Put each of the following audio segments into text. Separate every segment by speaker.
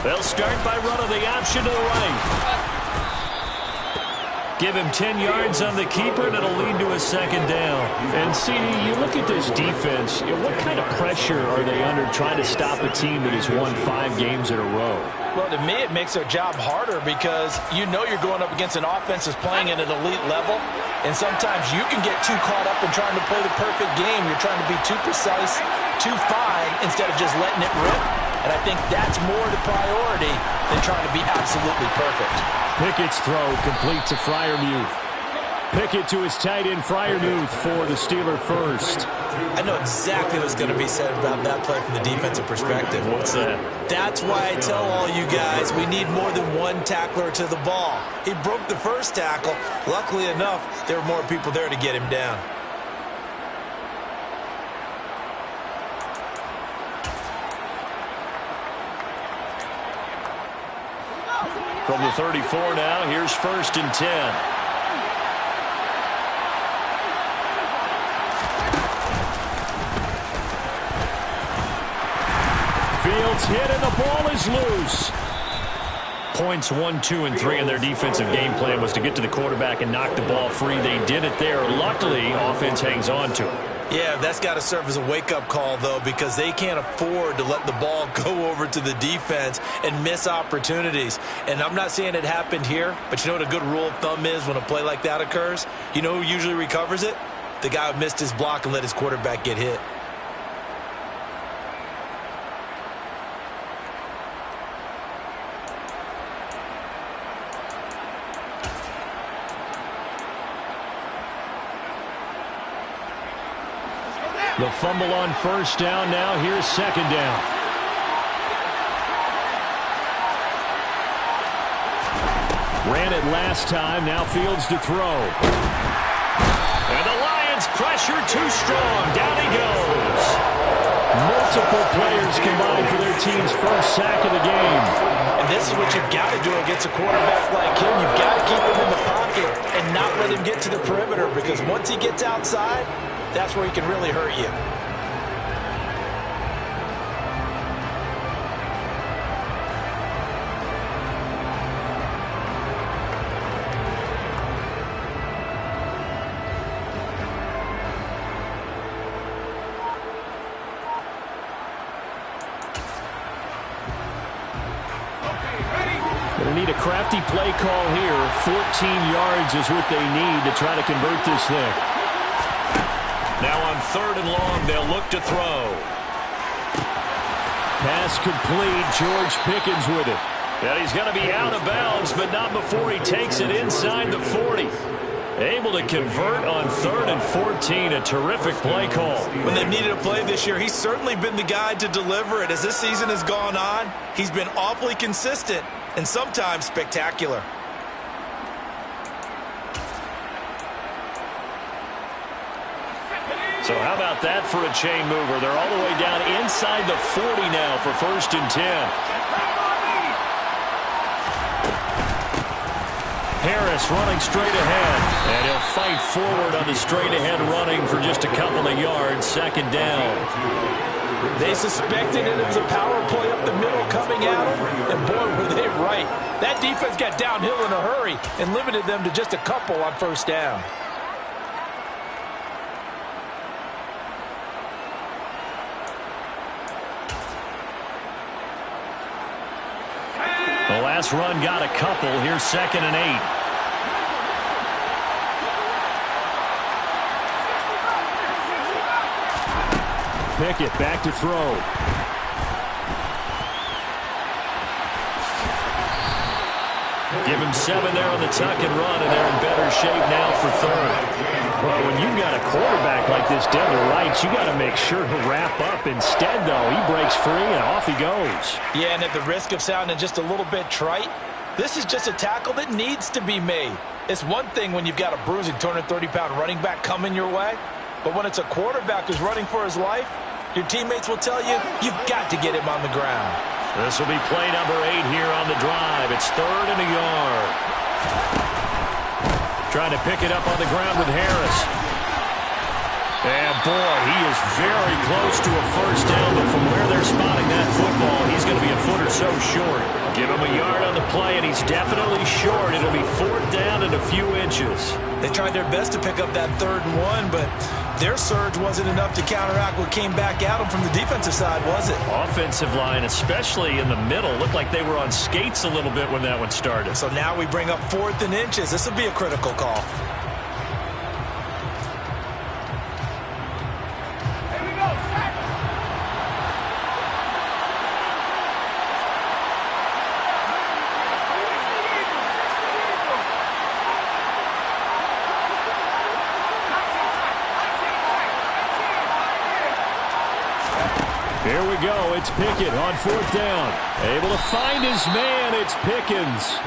Speaker 1: They'll start by running the option to the right. Give him 10 yards on the keeper, and it'll lead to a second down. And, CD, you look at this defense, what kind of pressure are they under trying to stop a team that has won 5 games in a row?
Speaker 2: Well, to me, it makes their job harder because you know you're going up against an offense that's playing at an elite level, and sometimes you can get too caught up in trying to play the perfect game. You're trying to be too precise, too fine, instead of just letting it rip. And I think that's more the priority than trying to be absolutely perfect.
Speaker 1: Pickett's throw complete to Freiermuth. Pickett to his tight end, Freiermuth, for the Steeler first.
Speaker 2: I know exactly what's going to be said about that play from the defensive perspective.
Speaker 1: What's that?
Speaker 2: That's why I tell all you guys we need more than one tackler to the ball. He broke the first tackle. Luckily enough, there were more people there to get him down.
Speaker 1: From the 34 now, here's 1st and 10. Fields hit and the ball is loose. Points 1, 2, and 3 in their defensive game plan was to get to the quarterback and knock the ball free. They did it there. Luckily, offense hangs on to it.
Speaker 2: Yeah, that's got to serve as a wake-up call, though, because they can't afford to let the ball go over to the defense and miss opportunities. And I'm not saying it happened here, but you know what a good rule of thumb is when a play like that occurs? You know who usually recovers it? The guy who missed his block and let his quarterback get hit.
Speaker 1: The fumble on 1st down. Now here's 2nd down. Ran it last time. Now Fields to throw. And the Lions pressure too strong. Down he goes. Multiple players combined for their team's first sack of the game.
Speaker 2: And this is what you've got to do against a quarterback like him. You've got to keep him in the pocket and not let him get to the perimeter, because once he gets outside, that's where he can really hurt you.
Speaker 1: Going to need a crafty play call here. 14 yards is what they need to try to convert this thing. Now on 3rd and long, they'll look to throw. Pass complete. George Pickens with it. And he's going to be out of bounds, but not before he takes it inside the 40. Able to convert on 3rd and 14. A terrific play call.
Speaker 2: When they've needed a play this year, he's certainly been the guy to deliver it. As this season has gone on, he's been awfully consistent and sometimes spectacular.
Speaker 1: So how about that for a chain mover? They're all the way down inside the 40 now for 1st and 10. Harris running straight ahead. And he'll fight forward on the straight ahead running for just a couple of yards. 2nd down.
Speaker 2: They suspected it was a power play up the middle coming at them, and boy, were they right. That defense got downhill in a hurry and limited them to just a couple on 1st down.
Speaker 1: The last run got a couple. Here's 2nd and 8. Pickett back to throw. Give him 7 there on the tuck and run, and they're in better shape now for 3rd. Well, when you've got a quarterback like this dead to rights, you got to make sure to wrap up. Instead, though, he breaks free and off he goes.
Speaker 2: Yeah, and at the risk of sounding just a little bit trite, this is just a tackle that needs to be made. It's one thing when you've got a bruising 230-pound running back coming your way, but when it's a quarterback who's running for his life, your teammates will tell you, you've got to get him on the ground.
Speaker 1: This will be play number 8 here on the drive. It's 3rd and a yard. Trying to pick it up on the ground with Harris. And boy, he is very close to a first down, but from where they're spotting that football, he's going to be a foot or so short. Give him a yard on the play, and he's definitely short. It'll be 4th down and a few inches.
Speaker 2: They tried their best to pick up that 3rd and 1, but their surge wasn't enough to counteract what came back at them from the defensive side, was it?
Speaker 1: Offensive line, especially in the middle, looked like they were on skates a little bit when that one started.
Speaker 2: So now we bring up 4th and inches. This will be a critical call.
Speaker 1: Here we go. It's Pickett on 4th down. Able to find his man. It's Pickens.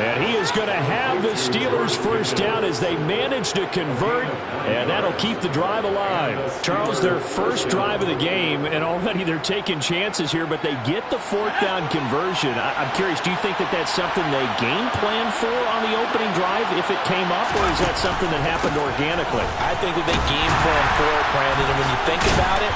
Speaker 1: And he is going to have the Steelers first down as they manage to convert, and that'll keep the drive alive. Charles, their first drive of the game, and already they're taking chances here, but they get the 4th down conversion. I'm curious, do you think that that's something they game plan for on the opening drive if it came up, or is that something that happened organically?
Speaker 2: I think that they game plan for it, Brandon, and when you think about it,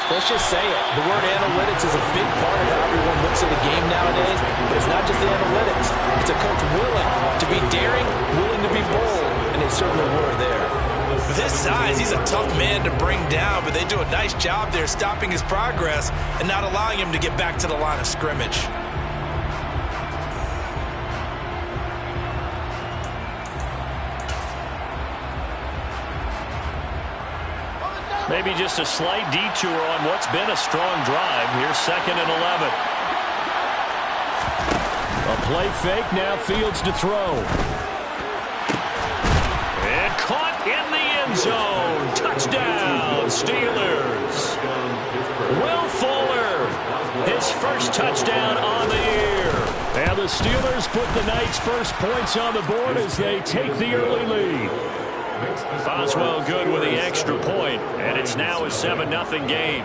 Speaker 2: let's just say it. The word analytics is a big part of how everyone looks at the game nowadays, but it's not just the analytics. It's a coach willing to be daring, willing to be bold, and they certainly were there. With his size, he's a tough man to bring down, but they do a nice job there stopping his progress and not allowing him to get back to the line of scrimmage.
Speaker 1: Maybe just a slight detour on what's been a strong drive. Here's 2nd and 11. A play fake, now Fields to throw. And caught in the end zone. Touchdown, Steelers. Will Fuller, his first touchdown on the year. And the Steelers put the Knights' first points on the board as they take the early lead. Boswell good with the extra point, and it's now a 7-0 game.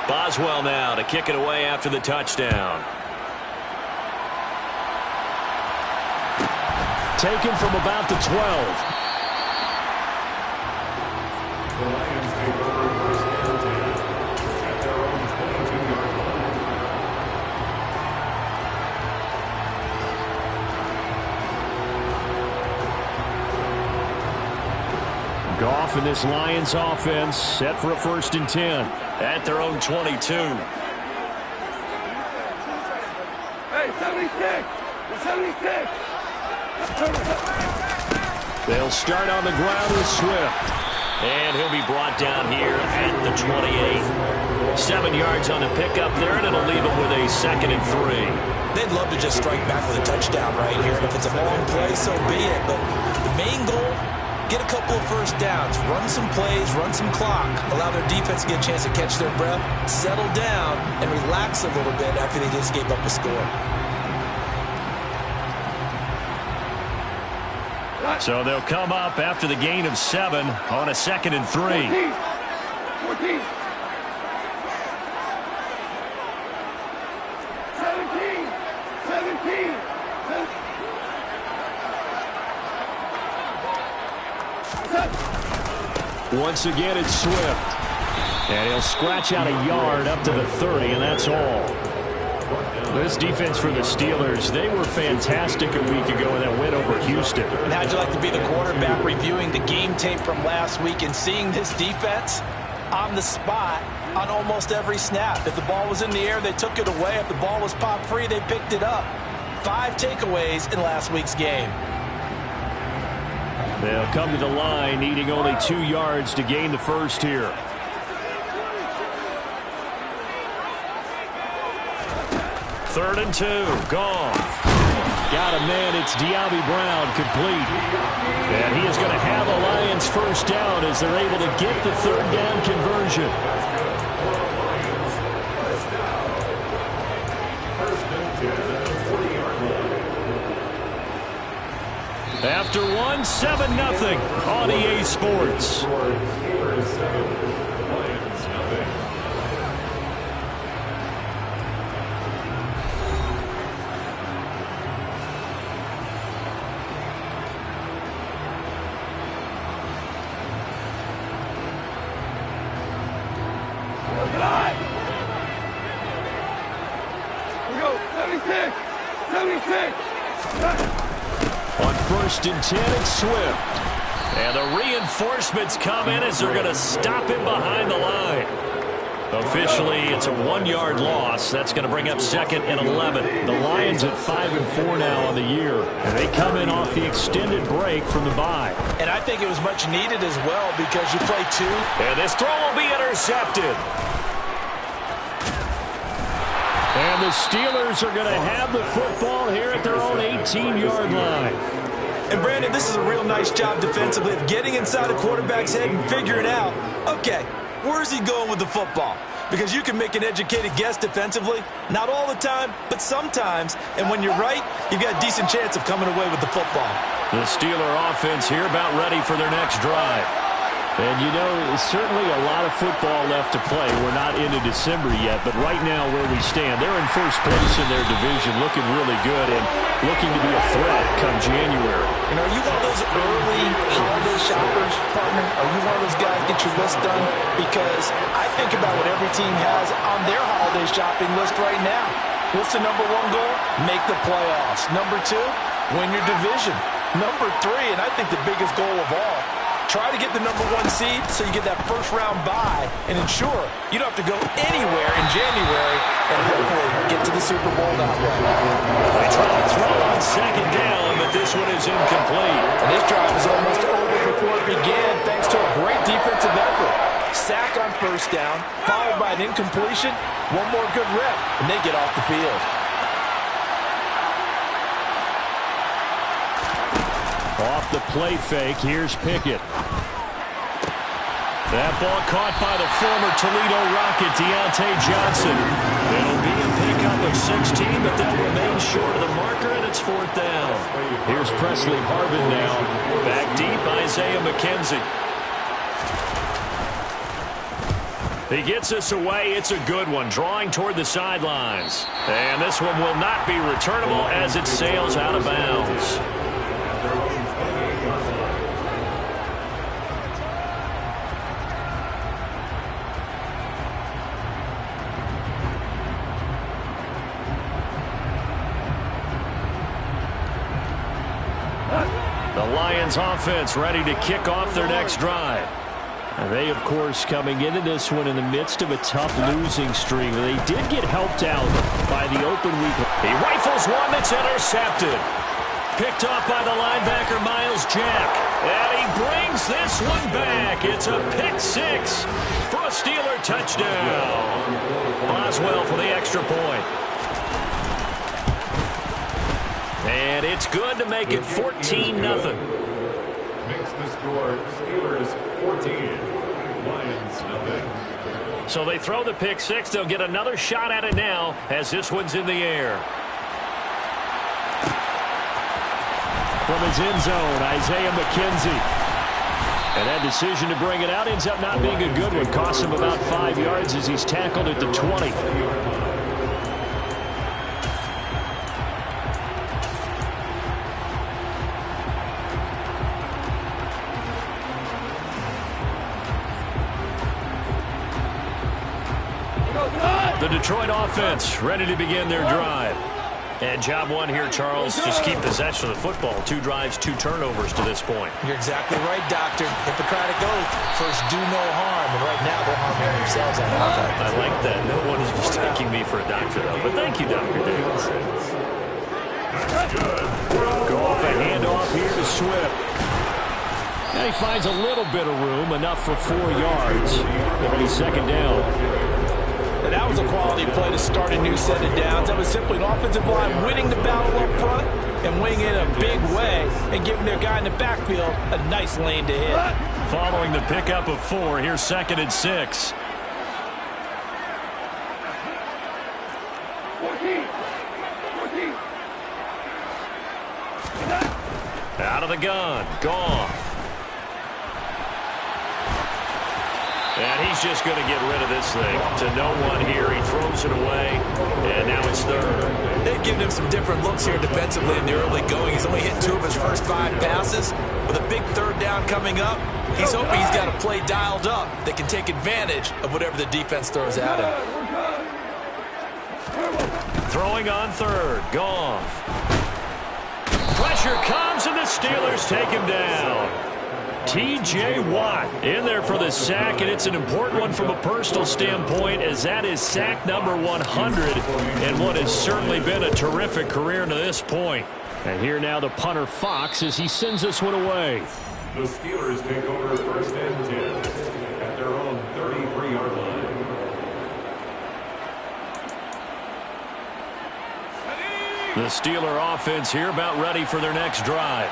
Speaker 1: Boswell now to kick it away after the touchdown. Taken from about the 12. Goff and this Lions offense set for a 1st and 10 at their own 22.
Speaker 3: Hey, 76! 76!
Speaker 1: They'll start on the ground with Swift. And he'll be brought down here at the 28. 7 yards on the pickup there, and it'll leave him with a 2nd and 3.
Speaker 2: They'd love to just strike back with a touchdown right here. And if it's a long play, so be it. But the main goal, get a couple of first downs, run some plays, run some clock, allow their defense to get a chance to catch their breath, settle down, and relax a little bit after they just gave up a score.
Speaker 1: So they'll come up after the gain of 7 on a 2nd and 3.
Speaker 3: 14. 17.
Speaker 1: Once again, it's Swift. And he'll scratch out a yard up to the 30, and that's all. This defense for the Steelers, they were fantastic a week ago in that win over Houston.
Speaker 2: And how'd you like to be the quarterback reviewing the game tape from last week and seeing this defense on the spot on almost every snap? If the ball was in the air, they took it away. If the ball was popped free, they picked it up. 5 takeaways in last week's game.
Speaker 1: They'll come to the line, needing only 2 yards to gain the first here. Third and 2, Goff. Got a man, it's De'Ami Brown, complete. And he is going to have a Lions first down as they're able to get the 3rd down conversion. After 1, 7-0 on EA Sports.
Speaker 3: 76! 76!
Speaker 1: On 1st and 10, it's Swift. And the reinforcements come in as they're going to stop him behind the line. Officially, it's a 1-yard loss. That's going to bring up 2nd and 11. The Lions at 5-4 now on the year. And they come in off the extended break from the bye.
Speaker 2: And I think it was much needed as well because you play 2.
Speaker 1: And this throw will be intercepted. And the Steelers are going to have the football here at their own 18-yard line.
Speaker 4: And, Brandon, this is a real nice job defensively of getting inside a quarterback's head and figuring out, okay, where's he going with the football? Because you can make an educated guess defensively. Not all the time, but sometimes. And when you're right, you've got a decent chance of coming away with the football.
Speaker 1: The Steeler offense here about ready for their next drive. And, you know, certainly a lot of football left to play. We're not into December yet, but right now where we stand, they're in first place in their division, looking really good and looking to be a threat come January.
Speaker 2: And are you one of those early holiday shoppers, partner? Are you one of those guys get your list done? Because I think about what every team has on their holiday shopping list right now. What's the number 1 goal? Make the playoffs. Number 2, win your division. Number 3, and I think the biggest goal of all, try to get the number 1 seed so you get that first-round bye and ensure you don't have to go anywhere in January and hopefully get to the Super Bowl that way.
Speaker 1: They try to throw on 2nd down, but this one is incomplete.
Speaker 2: And this drive is almost over before it began thanks to a great defensive effort. Sack on 1st down, followed by an incompletion, 1 more good rep, and they get off the field.
Speaker 1: Off the play fake, here's Pickett. That ball caught by the former Toledo Rocket, Deontay Johnson. It'll be a pickup of 16, but they'll remain short of the marker, and it's 4th down. Here's Presley Harvin now. Back deep, Isaiah McKenzie. He gets us away. It's a good one, drawing toward the sidelines. And this one will not be returnable as it sails out of bounds. The Lions offense ready to kick off their next drive. And they, of course, coming into this one in the midst of a tough losing streak. They did get helped out by the open week. He rifles one that's intercepted. Picked off by the linebacker, Miles Jack. And he brings this one back. It's a pick 6 for a Steeler touchdown. Boswell for the extra point. And it's good to make it 14-0.
Speaker 5: Makes the score Steelers 14, Lions nothing.
Speaker 1: So they throw the pick 6. They'll get another shot at it now as this one's in the air. From his end zone, Isaiah McKenzie. And that decision to bring it out ends up not being a good one. Costs him about 5 yards as he's tackled at the 20. The Detroit offense ready to begin their drive. And job 1 here, Charles, just keep possession of the football. 2 drives, 2 turnovers to this point.
Speaker 2: You're exactly right, Doctor. Hippocratic oath. First, do no harm. And right now, they're harming themselves on offense.
Speaker 1: I like that. No one is mistaking me for a doctor, though. But thank you, Dr. Davis. Go off a handoff here to Swift. And he finds a little bit of room, enough for 4 yards. It'll be 2nd down.
Speaker 2: And that was a quality play to start a new set of downs. That was simply an offensive line winning the battle up front and winning it in a big way and giving their guy in the backfield a nice lane to hit.
Speaker 1: Following the pickup of 4, here's 2nd and 6.
Speaker 3: 14.
Speaker 1: Out of the gun. Goff. And he's just going to get rid of this thing. To no one here. He throws it away. And now it's 3rd.
Speaker 4: They've given him some different looks here defensively in the early going. He's only hit 2 of his first 5 passes. With a big 3rd down coming up, he's hoping he's got a play dialed up that can take advantage of whatever the defense throws at him.
Speaker 1: Throwing on third. Goff. Pressure comes, and the Steelers take him down. T.J. Watt in there for the sack, and it's an important one from a personal standpoint, as that is sack number 100 and what has certainly been a terrific career to this point. And here now the punter Fox as he sends this one away.
Speaker 5: The Steelers take over first and 10 at their own 33-yard line.
Speaker 1: The Steeler offense here about ready for their next drive.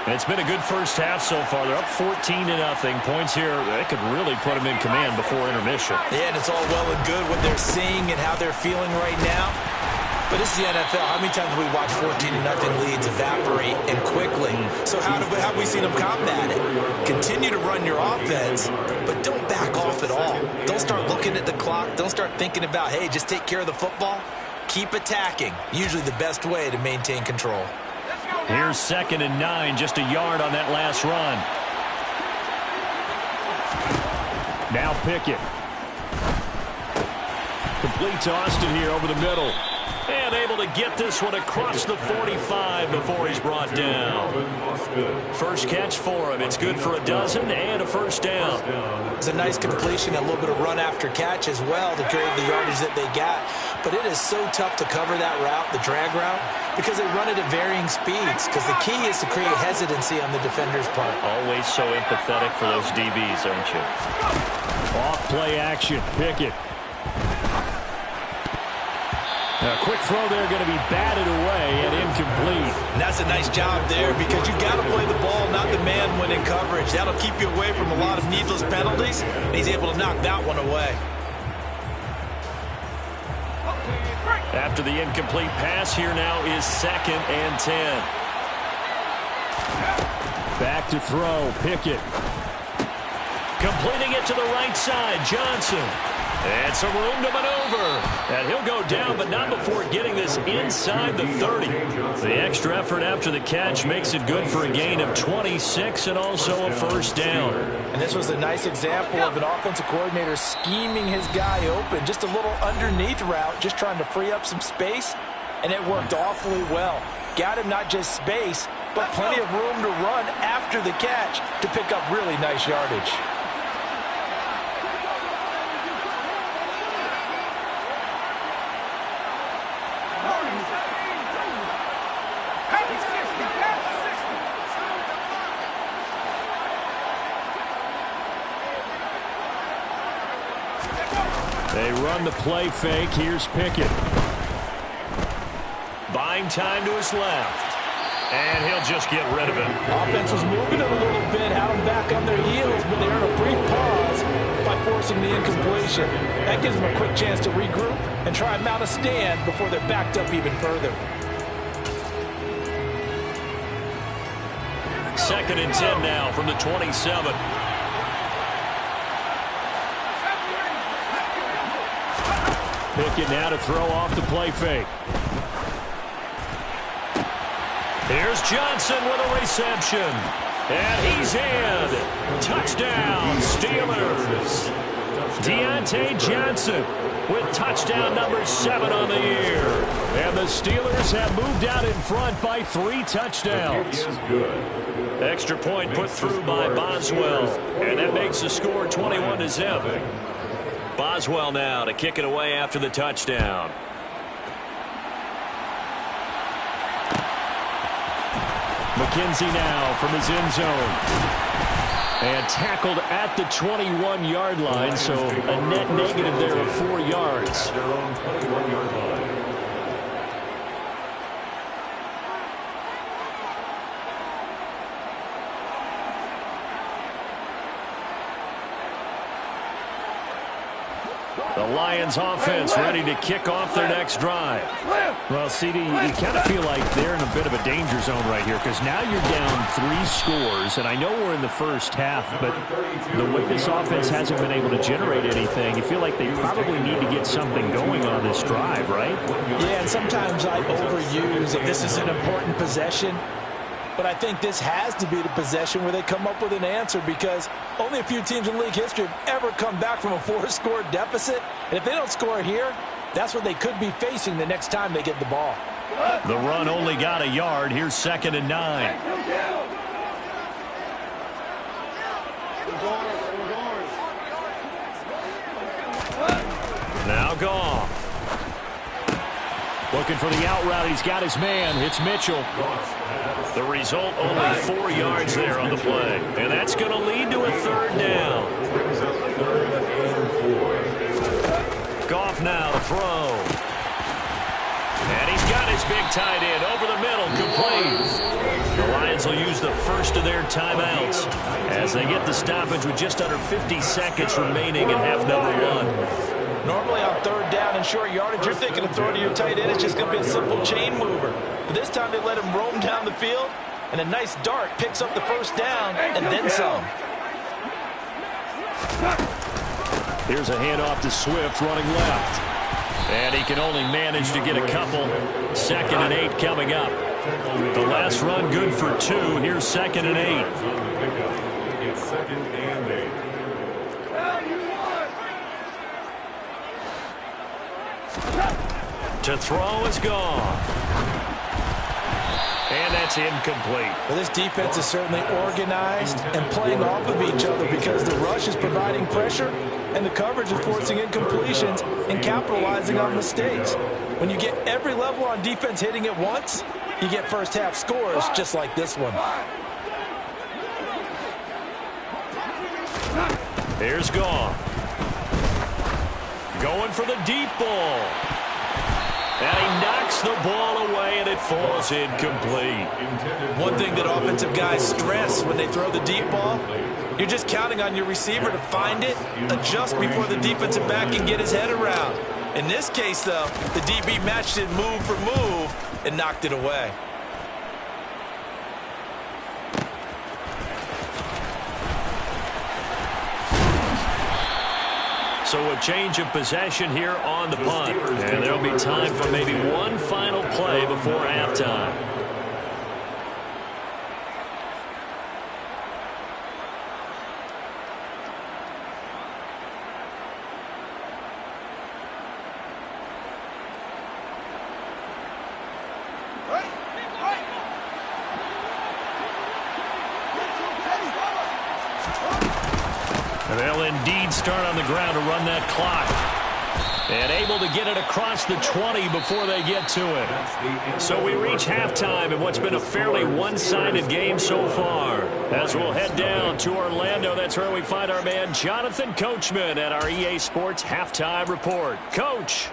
Speaker 1: It's been a good first half so far. They're up 14-0. Points here, they could really put them in command before intermission.
Speaker 2: Yeah, and it's all well and good what they're seeing and how they're feeling right now. But this is the NFL. How many times have we watched 14-0 leads evaporate and quickly? So how have we seen them combat it? Continue to run your offense, but don't back off at all. Don't start looking at the clock. Don't start thinking about, hey, just take care of the football. Keep attacking. Usually the best way to maintain control.
Speaker 1: Here's 2nd and 9, just a yard on that last run. Now Pickett. Complete to Austin here over the middle. And able to get this one across the 45 before he's brought down. First catch for him. It's good for a dozen and a first down.
Speaker 2: It's a nice completion, a little bit of run after catch as well to create the yardage that they got. But it is so tough to cover that route, the drag route, because they run it at varying speeds. Because the key is to create hesitancy on the defender's part.
Speaker 1: Always so empathetic for those DBs, aren't you? Off play action. Pickett. A quick throw there going to be batted away and incomplete.
Speaker 2: And that's a nice job there because you got to play the ball, not the man when in coverage. That'll keep you away from a lot of needless penalties. And he's able to knock that one away.
Speaker 1: After the incomplete pass, here now is 2nd and 10. Back to throw. Pickett. Completing it to the right side. Johnson. And some room to maneuver. And he'll go down, but not before getting this inside the 30. The extra effort after the catch makes it good for a gain of 26 and also a first down.
Speaker 2: And this was a nice example of an offensive coordinator scheming his guy open. Just a little underneath route, just trying to free up some space. And it worked awfully well. Got him not just space, but plenty of room to run after the catch to pick up really nice yardage.
Speaker 1: They run the play fake. Here's Pickett. Buying time to his left. And he'll just get rid of it.
Speaker 2: Offense was moving it a little bit, had them back on their heels, but they earned a brief pause by forcing the incompletion. That gives them a quick chance to regroup and try and mount a stand before they're backed up even further.
Speaker 1: 2nd and 10 now from the 27. Pickett now to throw off the play fake. Here's Johnson with a reception. And he's in. Touchdown, Steelers. Deontay Johnson with touchdown number 7 on the year. And the Steelers have moved out in front by 3 touchdowns. Extra point put through by Boswell. And that makes the score 21-0. Boswell now to kick it away after the touchdown. McKenzie now from his end zone. And tackled at the 21-yard line, so a net negative there of 4 yards.
Speaker 5: Their own 21-yard line.
Speaker 1: The Lions offense ready to kick off their next drive. Well, CD, you kind of feel like they're in a bit of a danger zone right here because now you're down 3 scores, and I know we're in the first half, but the way this offense hasn't been able to generate anything, you feel like they probably need to get something going on this drive, right?
Speaker 2: Yeah, and sometimes I overuse if this is an important possession. But I think this has to be the possession where they come up with an answer because only a few teams in league history have ever come back from a 4-score deficit. And if they don't score here, That's what they could be facing the next time they get the ball.
Speaker 1: The run only got a yard. Here's 2nd and 9. Now Goff. Looking for the out route. He's got his man. It's Mitchell. The result, only 4 yards there on the play. And that's going to lead to a 3rd down. Goff now to throw. And he's got his big tight end over the middle, complete. The Lions will use the first of their timeouts as they get the stoppage with just under 50 seconds remaining in half number 1.
Speaker 2: Normally on 3rd down and short yardage, you're thinking of throwing to your tight end. It's just going to be a simple chain mover. But this time they let him roam down the field, and a nice dart picks up the 1st down and then some.
Speaker 1: Here's a handoff to Swift running left. And he can only manage to get a couple. 2nd and 8 coming up. The last run good for 2. Here's 2nd and 8.
Speaker 5: It's 2nd and 8.
Speaker 1: To throw is gone. And that's incomplete.
Speaker 2: Well, this defense is certainly organized and playing off of each other because the rush is providing pressure and the coverage is forcing incompletions and capitalizing on mistakes. When you get every level on defense hitting at once, you get first half scores just like this one.
Speaker 1: Here's Goff. Going for the deep ball. And he knocks the ball away, and it falls incomplete.
Speaker 2: One thing that offensive guys stress when they throw the deep ball, you're just counting on your receiver to find it, adjust before the defensive back can get his head around. In this case, though, the DB matched it move for move and knocked it away.
Speaker 1: So a change of possession here on the punt. And there'll be time for maybe one final play before halftime. They'll indeed start on the ground to run that clock. And able to get it across the 20 before they get to it. So we reach halftime in what's been a fairly one-sided game so far. As we'll head down to Orlando, that's where we find our man Jonathan Coachman at our EA Sports Halftime Report. Coach.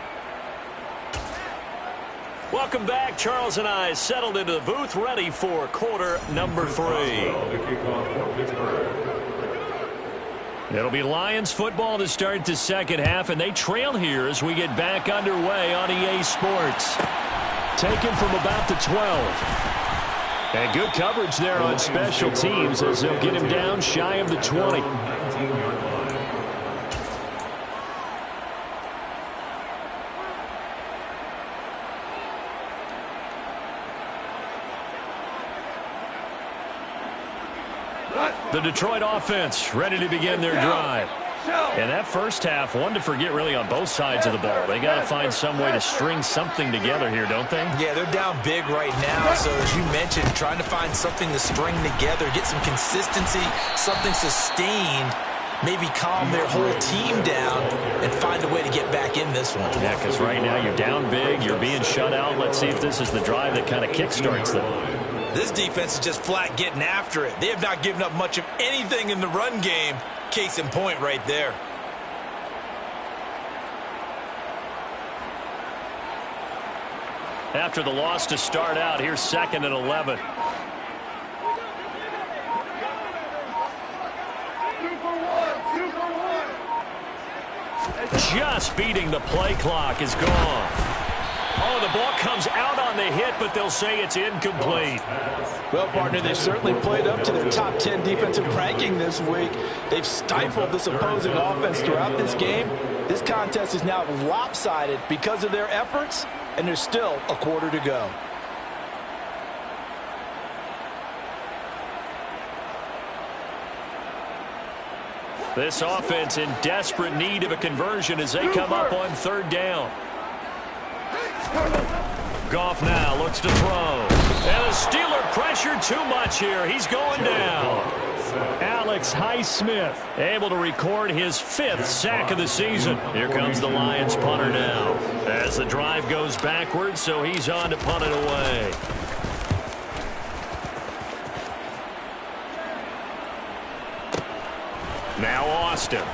Speaker 1: Welcome back. Charles and I settled into the booth ready for quarter number 3. It'll be Lions football to start the second half, and they trail here as we get back underway on EA Sports. Taken from about the 12. And good coverage there on special teams as they'll get him down shy of the 20. The Detroit offense ready to begin their drive. And that first half, one to forget really on both sides of the ball. They got to find some way to string something together here, don't they?
Speaker 2: Yeah, they're down big right now. So as you mentioned, trying to find something to string together, get some consistency, something sustained, maybe calm their whole team down and find a way to get back in this one.
Speaker 1: Yeah, because right now you're down big, you're being shut out. Let's see if this is the drive that kind of kickstarts them.
Speaker 2: This defense is just flat getting after it. They have not given up much of anything in the run game. Case in point right there.
Speaker 1: After the loss to start out, here's 2nd and 11. Just beating the play clock is gone. Oh, the ball comes out on the hit, but they'll say it's incomplete.
Speaker 2: Well, partner, they've certainly played up to their top 10 defensive ranking this week. They've stifled this opposing offense throughout this game. This contest is now lopsided because of their efforts, and there's still a quarter to go.
Speaker 1: This offense in desperate need of a conversion as they come up on 3rd down. Goff now looks to throw. And the Steeler pressure too much here. He's going down. Alex Highsmith able to record his 5th sack of the season. Here comes the Lions punter now. As the drive goes backwards, so he's on to punt it away. Now Austin.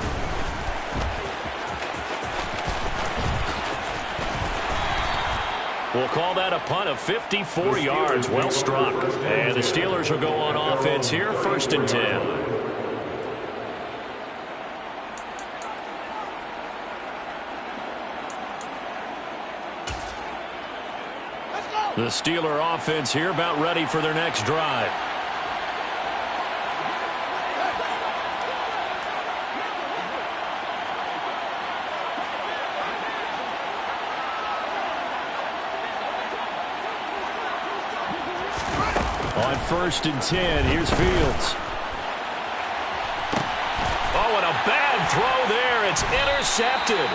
Speaker 1: We'll call that a punt of 54 yards. Well struck. And the Steelers will go on offense here, 1st and 10. The Steeler offense here about ready for their next drive. On 1st and 10, here's Fields. Oh, and a bad throw there. It's intercepted.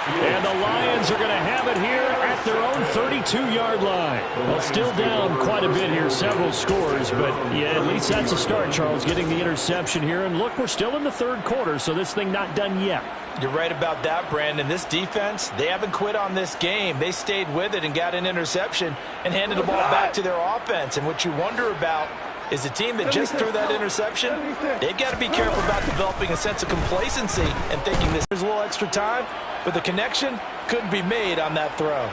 Speaker 1: And the Lions are going to have it here at their own 32-yard line. Well, still down quite a bit here, several scores, but yeah, at least that's a start, Charles, getting the interception here. And look, we're still in the 3rd quarter, so this thing not done yet.
Speaker 2: You're right about that, Brandon. This defense, they haven't quit on this game. They stayed with it and got an interception and handed the ball back to their offense. And what you wonder about is the team that just threw that interception, they've got to be careful about developing a sense of complacency and thinking there's a little extra time, but the connection couldn't be made on that throw.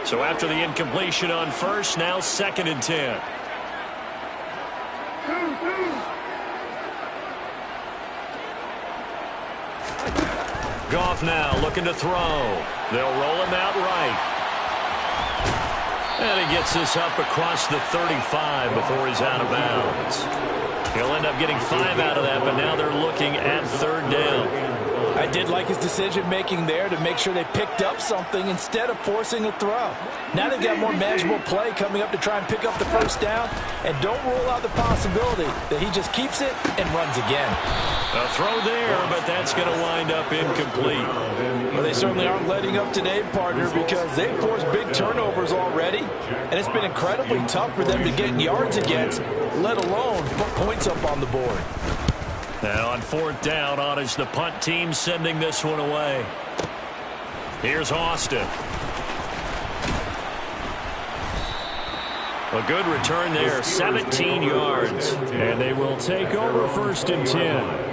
Speaker 1: So after the incompletion on 1st, now 2nd and 10. Goff now looking to throw. They'll roll him out right. And he gets this up across the 35 before he's out of bounds. He'll end up getting 5 out of that, but now they're looking at 3rd down.
Speaker 2: I did like his decision-making there to make sure they picked up something instead of forcing a throw. Now they've got more manageable play coming up to try and pick up the 1st down, and don't rule out the possibility that he just keeps it and runs again.
Speaker 1: A throw there, but that's going to wind up incomplete.
Speaker 2: Well, they certainly aren't letting up today, partner, because they've forced big turnovers already, and it's been incredibly tough for them to get yards against, let alone put points up on the board.
Speaker 1: Now on 4th down, on is the punt team sending this one away. Here's Austin. A good return there, 17 yards. And they will take over 1st and 10.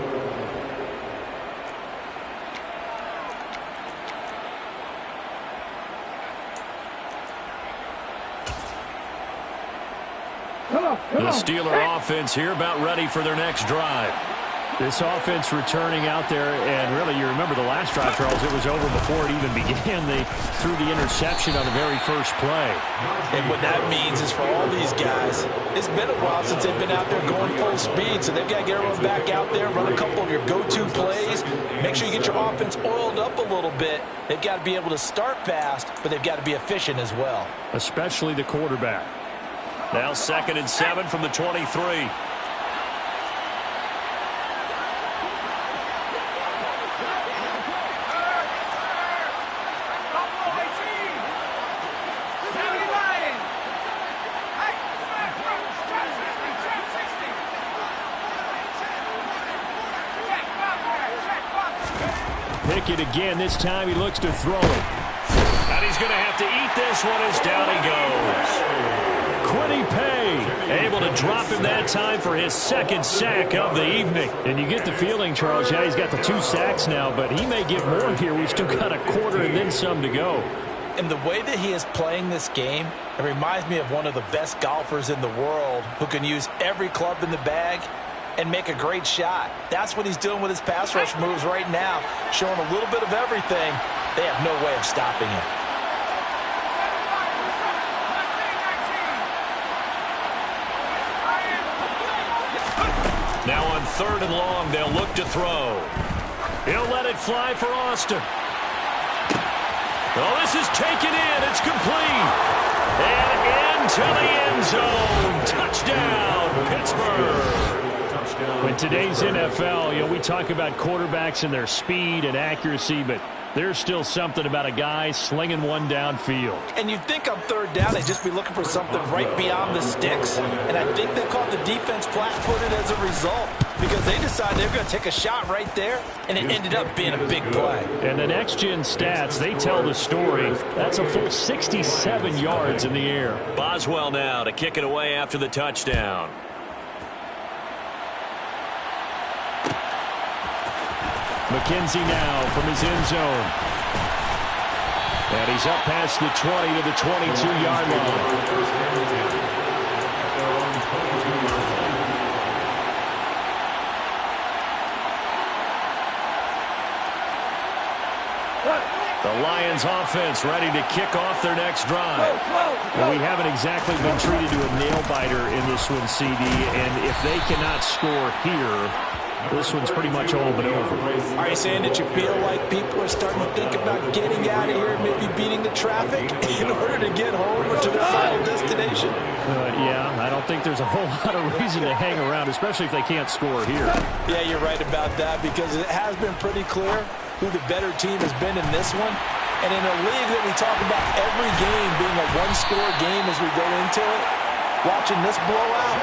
Speaker 1: The Steeler offense here about ready for their next drive. This offense returning out there, and really, you remember the last drive, Charles, it was over before it even began. They threw the interception on the very first play.
Speaker 2: And what that means is for all these guys, it's been a while since they've been out there going full speed, so they've got to get everyone back out there, run a couple of your go-to plays, make sure you get your offense oiled up a little bit. They've got to be able to start fast, but they've got to be efficient as well.
Speaker 1: Especially the quarterback. Now 2nd and 7 from the 23. Pickett again. This time he looks to throw it. And he's going to have to eat this one as down he goes. Kwity Paye able to drop him that time for his 2nd sack of the evening. And you get the feeling, Charles, yeah, he's got the 2 sacks now, but he may get more here. We've still got a quarter and then some to go.
Speaker 2: And the way that he is playing this game, it reminds me of one of the best golfers in the world who can use every club in the bag and make a great shot. That's what he's doing with his pass rush moves right now, showing a little bit of everything. They have no way of stopping him.
Speaker 1: Now on 3rd and long, they'll look to throw. He'll let it fly for Austin. Oh, this is taken in. It's complete. And into the end zone. Touchdown, Pittsburgh. In today's NFL, we talk about quarterbacks and their speed and accuracy, but there's still something about a guy slinging one downfield.
Speaker 2: And you'd think on third down, they'd just be looking for something right beyond the sticks. And I think they caught the defense flat-footed as a result because they decided they were going to take a shot right there, and it ended up being a big play.
Speaker 1: And the next-gen stats, they tell the story. That's a full 67 yards in the air.
Speaker 6: Boswell now to kick it away after the touchdown.
Speaker 1: McKenzie now from his end zone. And he's up past the 20 to the 22-yard line. The Lions offense ready to kick off their next drive. Well, we haven't exactly been treated to a nail-biter in this one, CD, and if they cannot score here, this one's pretty much all but over.
Speaker 2: Are you saying that you feel like people are starting to think about getting out of here and maybe beating the traffic in order to get home or to their final destination?
Speaker 1: Yeah, I don't think there's a whole lot of reason to hang around, especially if they can't score here.
Speaker 2: Yeah, you're right about that because it has been pretty clear who the better team has been in this one. And in a league that we talk about every game being a one-score game as we go into it, watching this blowout,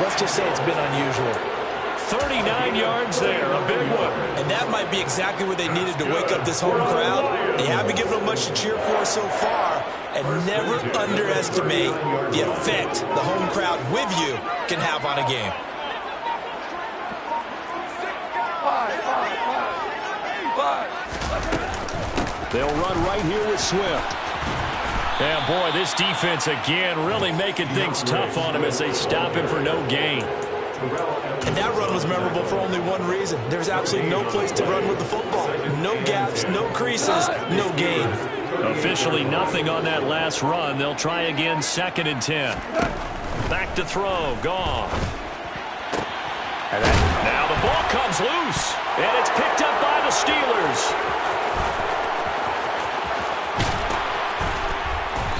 Speaker 2: let's just say it's been unusual.
Speaker 1: 39 yards there, a big one.
Speaker 4: And that might be exactly what they needed to wake up this home crowd. They haven't given them much to cheer for so far, and never underestimate the effect the home crowd with you can have on a game.
Speaker 1: They'll run right here with Swift. And boy, this defense again really making things tough on him as they stop him for no gain.
Speaker 4: And that run was memorable for only one reason. There's absolutely no place to run with the football. No gaps, no creases, no gain.
Speaker 1: Officially nothing on that last run. They'll try again, 2nd and 10. Back to throw, Goff. Now the ball comes loose, and it's picked up by the Steelers.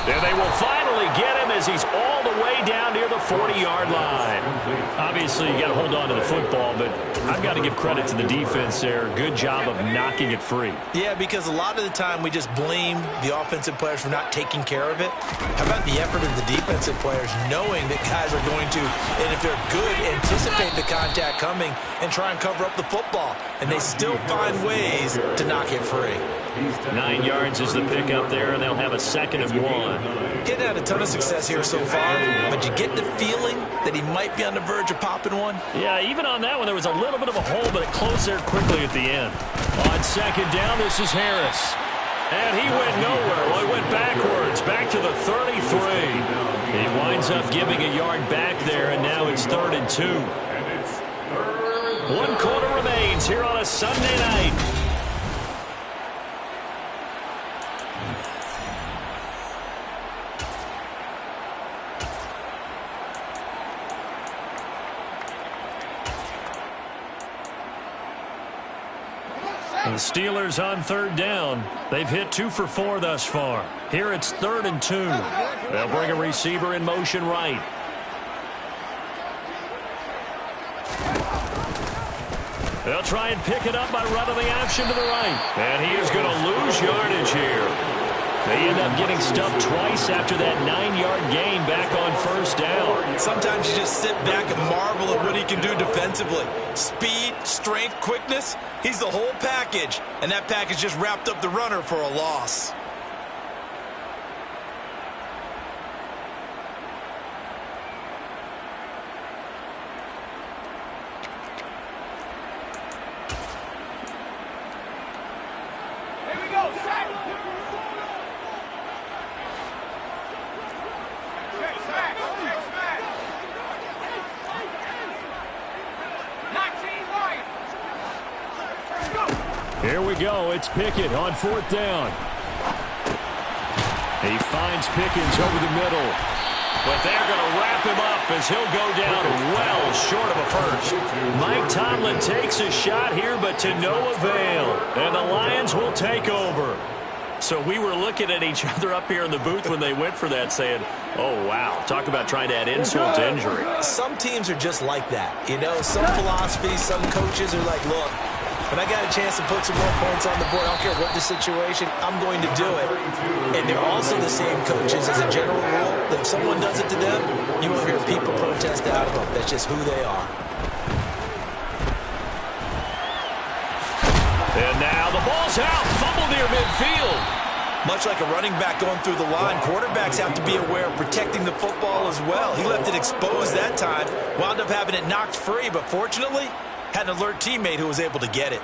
Speaker 1: And they will finally get him as he's all the way down near the 40-yard line. Obviously, you got to hold on to the football, but I've got to give credit to the defense there. Good job of knocking it free.
Speaker 2: Yeah, because a lot of the time we just blame the offensive players for not taking care of it. How about the effort of the defensive players knowing that guys are going to, and if they're good, anticipate the contact coming and try and cover up the football. And they still find ways to knock it free.
Speaker 1: 9 yards is the pickup there, and they'll have a 2nd and 1.
Speaker 2: Getting had a ton of success here so far, but you get the feeling that he might be on the verge of popping one.
Speaker 1: Yeah, even on that one, there was a little bit of a hole, but it closed there quickly at the end. On 2nd down, this is Harris. And he went nowhere. Well, he went backwards, back to the 33. He winds up giving a yard back there, and now it's 3rd and 2. 1 quarter remains here on a Sunday night. The Steelers on 3rd down. They've hit 2 for 4 thus far. Here it's 3rd and 2. They'll bring a receiver in motion right. They'll try and pick it up by running the option to the right. And he is going to lose yardage here. They end up getting stuffed twice after that 9-yard gain back on 1st down.
Speaker 4: Sometimes you just sit back and marvel at what he can do defensively. Speed, strength, quickness, he's the whole package. And that package just wrapped up the runner for a loss.
Speaker 1: Here we go. It's Pickett on 4th down. He finds Pickens over the middle. But they're going to wrap him up as he'll go down well short of a first. Mike Tomlin takes a shot here, but to no avail. And the Lions will take over.
Speaker 6: So we were looking at each other up here in the booth when they went for that saying, oh, wow, talk about trying to add insult to injury.
Speaker 4: Some teams are just like that. You know, some philosophies, some coaches are like, look, when I got a chance to put some more points on the board, I don't care what the situation, I'm going to do it. And they're also the same coaches as a general rule that if someone does it to them, you won't hear people protest out of them. That's just who they are.
Speaker 6: And now the ball's out. Fumble near midfield.
Speaker 4: Much like a running back going through the line, quarterbacks have to be aware of protecting the football as well. He left it exposed that time, wound up having it knocked free, but fortunately, had an alert teammate who was able to get it.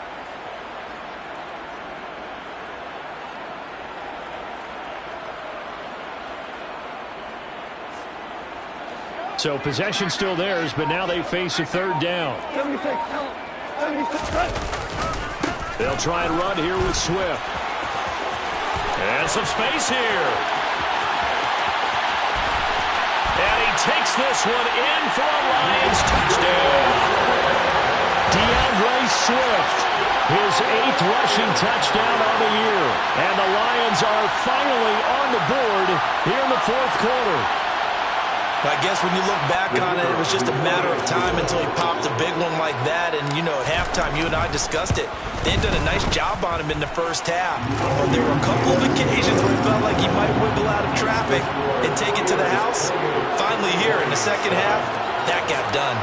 Speaker 1: So possession still theirs, but now they face a third down. They'll try and run here with Swift.
Speaker 6: And some space here. And he takes this one in for a Lions touchdown.
Speaker 1: DeAndre Swift, his 8th rushing touchdown on the year. And the Lions are finally on the board here in the fourth quarter.
Speaker 4: I guess when you look back on it, it was just a matter of time until he popped a big one like that. And, you know, at halftime, you and I discussed it. They had done a nice job on him in the first half. But there were a couple of occasions where it felt like he might wiggle out of traffic and take it to the house. Finally here in the second half, that got done.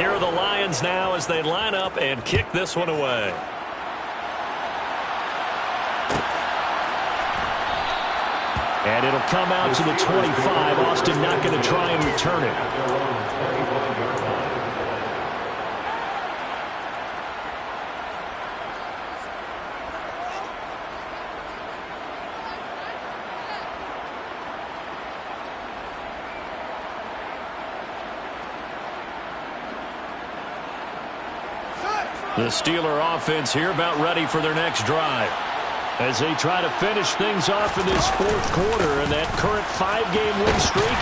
Speaker 6: Here are the Lions now as they line up and kick this one away.
Speaker 1: And it'll come out to the 25. Austin not going to try and return it. The Steeler offense here about ready for their next drive, as they try to finish things off in this fourth quarter, and that current 5-game win streak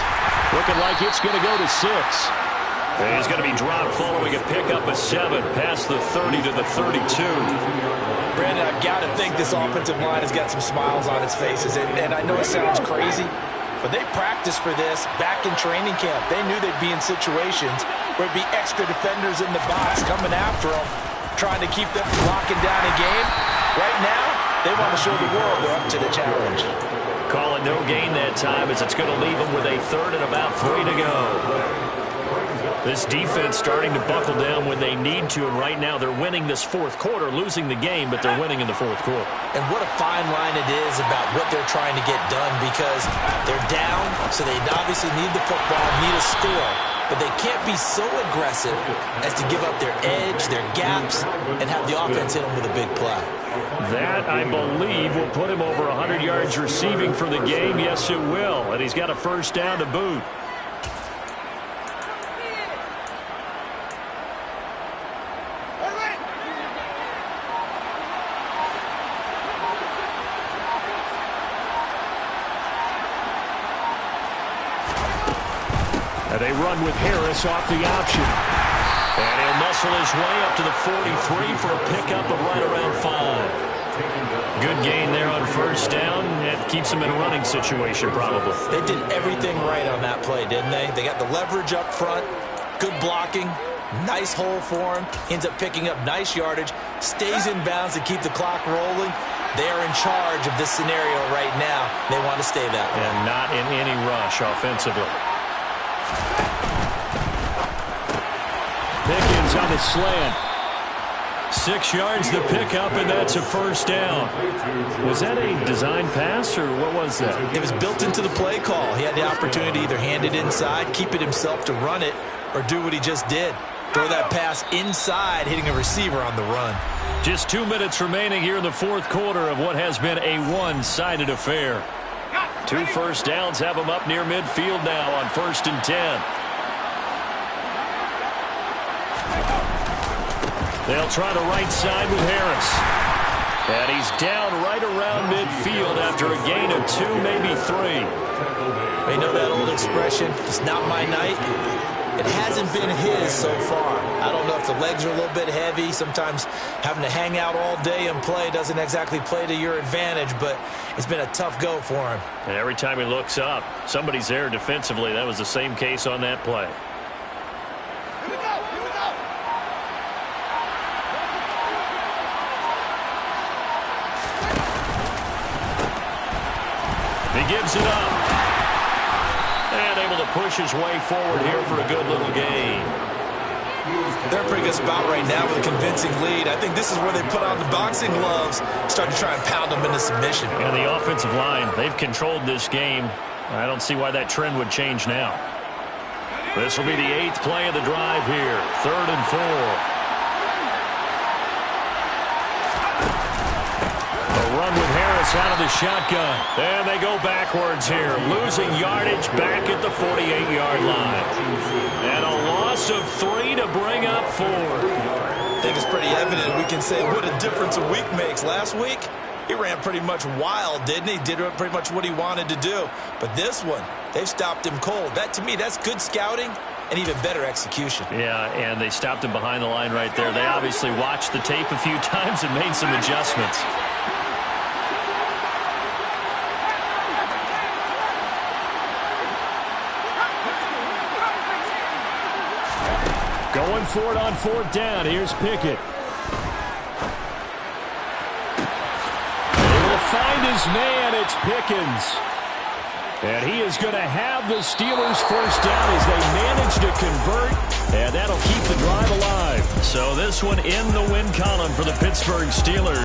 Speaker 1: looking like it's going to go to 6.
Speaker 6: And he's going to be dropped following a pickup of 7 past the 30 to the 32.
Speaker 4: Brandon, I've got to think this offensive line has got some smiles on its faces, and I know it sounds crazy, but they practiced for this back in training camp. They knew they'd be in situations where it'd be extra defenders in the box coming after them, trying to keep them from locking down a game. Right now, they want to show the world they're up to the challenge.
Speaker 6: Call it no gain that time, as it's going to leave them with a 3rd and about 3 to go. This defense starting to buckle down when they need to, and right now they're winning this fourth quarter, losing the game, but they're winning in the fourth quarter.
Speaker 4: And what a fine line it is about what they're trying to get done, because they're down, so they obviously need the football, need a score. But they can't be so aggressive as to give up their edge, their gaps, and have the offense hit them with a big play.
Speaker 1: That, I believe, will put him over 100 yards receiving for the game. Yes, it will. And he's got a first down to boot. And they run with Harris off the option.
Speaker 6: And he'll muscle his way up to the 43 for a pickup of right around 5. Good gain there on first down. That keeps him in a running situation, probably.
Speaker 4: They did everything right on that play, didn't they? They got the leverage up front, good blocking, nice hole for him, ends up picking up nice yardage, stays in bounds to keep the clock rolling. They are in charge of this scenario right now. They want to stay that way.
Speaker 6: And not in any rush offensively.
Speaker 1: Pickens on the slant.
Speaker 6: 6 yards to pick up, and that's a first down.
Speaker 1: Was that a design pass, or what was that?
Speaker 4: It was built into the play call. He had the opportunity to either hand it inside, keep it himself to run it, or do what he just did. Throw that pass inside, hitting a receiver on the run.
Speaker 6: Just 2 minutes remaining here in the fourth quarter of what has been a one-sided affair. 2 first downs have them up near midfield now on 1st and 10. They'll try the right side with Harris. And he's down right around midfield after a gain of 2, maybe 3.
Speaker 4: You know that old expression, it's not my night?
Speaker 2: It hasn't been his so far. I don't know if the legs are a little bit heavy. Sometimes having to hang out all day and play doesn't exactly play to your advantage, but it's been a tough go for him.
Speaker 6: And every time he looks up, somebody's there defensively. That was the same case on that play. He gives it up. And able to push his way forward here for a good little gain.
Speaker 2: They're in a pretty good spot right now with a convincing lead. I think this is where they put on the boxing gloves, start to try and pound them into submission.
Speaker 6: And the offensive line, they've controlled this game. I don't see why that trend would change now. This will be the 8th play of the drive here. 3rd and 4. Run with Harris out of the shotgun. And they go backwards here. Losing yardage back at the 48-yard line. And a loss of 3 to bring up 4.
Speaker 2: I think it's pretty evident. We can say what a difference a week makes. Last week, he ran pretty much wild, didn't he? Did pretty much what he wanted to do. But this one, they've stopped him cold. That, to me, that's good scouting and even better execution.
Speaker 6: Yeah, and they stopped him behind the line right there. They obviously watched the tape a few times and made some adjustments.
Speaker 1: Going for it on 4th down. Here's Pickett. Able to find his man. It's Pickens. And he is going to have the Steelers first down as they manage to convert. And that'll keep the drive alive.
Speaker 6: So this one in the win column for the Pittsburgh Steelers.